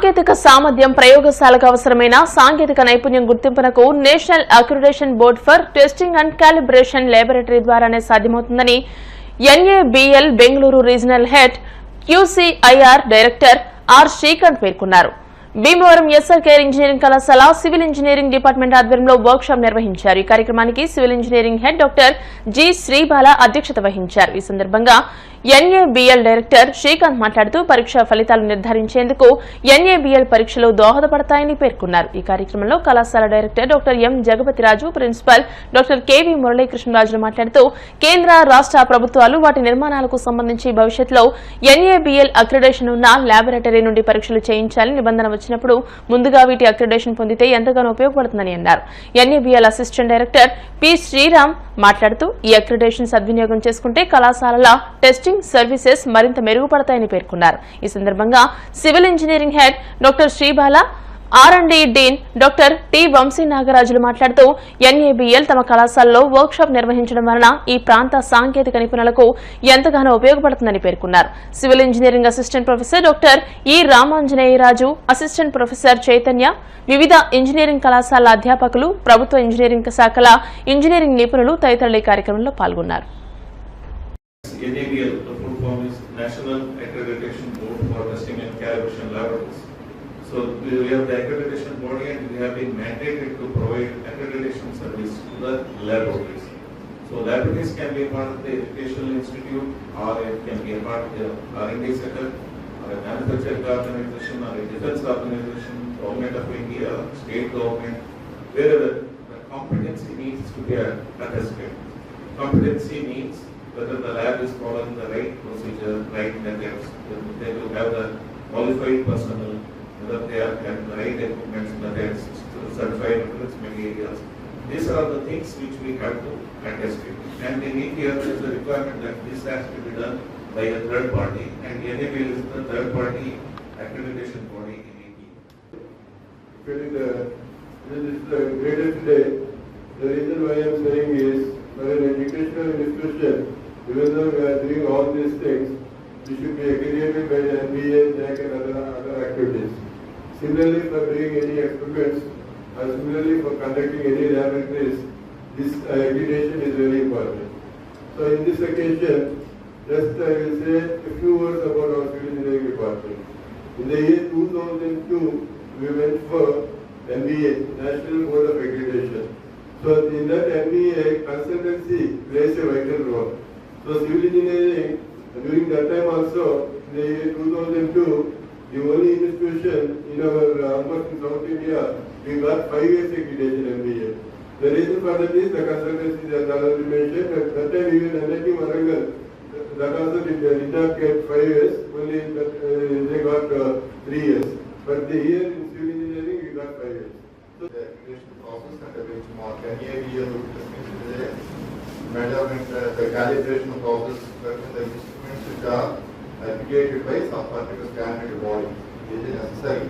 సాంకేతిక సామర్థ్యం ప్రయోగశాలకు అవసరమైన సాంకేతిక నైపుణ్యం గుర్తింపునకు national accreditation board for testing and calibration laboratory ద్వారానే సాధ్యమవుతుందని NABL Bengaluru regional head QCIR director R Srikanth పేర్కొన్నారు. భీమవరం ఎస్ఆర్కేఆర్ ఇంజనీరింగ్ కళాశాల సివిల్ ఇంజనీరింగ్ డిపార్ట్మెంట్ ఆధ్వర్యంలో వర్క్ షాప్ నిర్వహించారు. ఈ కార్యక్రమానికి civil engineering head doctor G Sribala అధ్యక్షత వహించారు. ఈ సందర్భంగా ఎన్ఏబిఎల్ డైరెక్టర్ శ్రీకాంత్ మాట్లాడుతూ పరీక్ష ఫలితాలు నిర్ధారించేందుకు ఎన్ఏబిఎల్ పరీక్షలు దోహదపడతాయని పేర్కొన్నారు. ఈ కార్యక్రమంలో కళాశాల director doctor M Jagapathiraju, principal doctor KV మురళీకృష్ణరాజులు మాట్లాడుతూ కేంద్ర రాష్ట్ర ప్రభుత్వాలు వాటి నిర్మాణాలకు సంబంధించి భవిష్యత్తులో ఎన్ఏబిఎల్ అక్రిడిటేషన్ ఉన్న ల్యాబొరేటరీ నుండి పరీక్షలు చేయించాలని నిబంధన వచ్చినప్పుడు ముందుగా వీటి అక్రిడిటేషన్ పొందితే ఎంతగానో ఉపయోగపడుతుందని అన్నారు. NABL assistant director P Sriram మాట్లాడుతూ ఈ అక్రిడిటేషన్ సద్వినియోగం చేసుకుంటే కళాశాలల టెస్టింగ్ సర్వీసెస్ మరింత మెరుగుపడతాయని పేర్కొన్నారు. ఈ సందర్భంగా civil engineering head doctor Sribala, R and D dean doctor T Vamsi నాగరాజులు మాట్లాడుతూ ఎన్ఏబిఎల్ తమ కళాశాలలో వర్క్ షాప్ నిర్వహించడం వలన ఈ ప్రాంత సాంకేతిక నిపుణులకు ఎంతగానో ఉపయోగపడుతుందని పేర్కొన్నారు. Civil engineering assistant professor doctor ఈ రామాంజనేయరాజు, అసిస్టెంట్ ప్రొఫెసర్ చైతన్య, వివిధ ఇంజనీరింగ్ కళాశాల అధ్యాపకులు, ప్రభుత్వ ఇంజనీరింగ్ శాఖల ఇంజనీరింగ్ నిపుణులు తదితరులు ఈ కార్యక్రమంలో పాల్గొన్నారు. NABL, the full form is National Accreditation Board for Testing and Calibration Laboratories. So we have the accreditation body and we have been mandated to provide accreditation service to the laboratories. So laboratories can be a part of the educational institute, or it can be a part of the R&D setup, or a manufacturing organization, or a defense organization, government of India, state government, wherever the competency needs to be attested. Competency means whether the lab is following the right procedure, right methods, they will have the qualified personnel, whether they are having the right equipment, methods, certified reference materials. These are the things which we have to attest to. And in India, there is a requirement that this has to be done by a third party, and NABL is the third party accreditation body in India. This is the greatest day. The reason why I am saying is, for an educational institution, even though we are doing all these things, we should be accredited by the NBA, JAC and other activities. Similarly, for doing any experiments, and similarly for conducting any laboratories, this accreditation is very important. So in this occasion, just I will say a few words about our civil engineering department. In the year 2002, we went for NBA, National Board of Accreditation. So in that NBA, consultancy plays a vital role. So civil engineering, during that time also, in the year 2002, the only institution in our almost in South India, we got 5 years accreditation MBA. The reason for that is the consultancy that already mentioned. At that time even NIT Warangal, that also did not get 5 years, only that, they got 3 years. But the year in civil engineering, we got 5 years. So the accreditation process and the benchmark, NABL measurement, the calibration process, the instruments which are accredited by some particular standard body. It is necessary.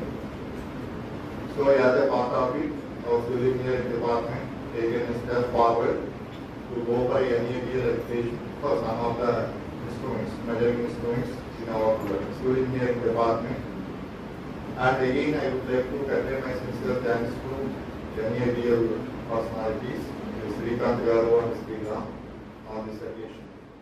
So as a part of it, our civil engineering department taken a step forward to go for NABL accreditation for some of the instruments, measuring instruments in our civil engineering department. And again, I would like to convey my sincere thanks to NABL personalities, Srikanth Garu and Sriram, on this occasion.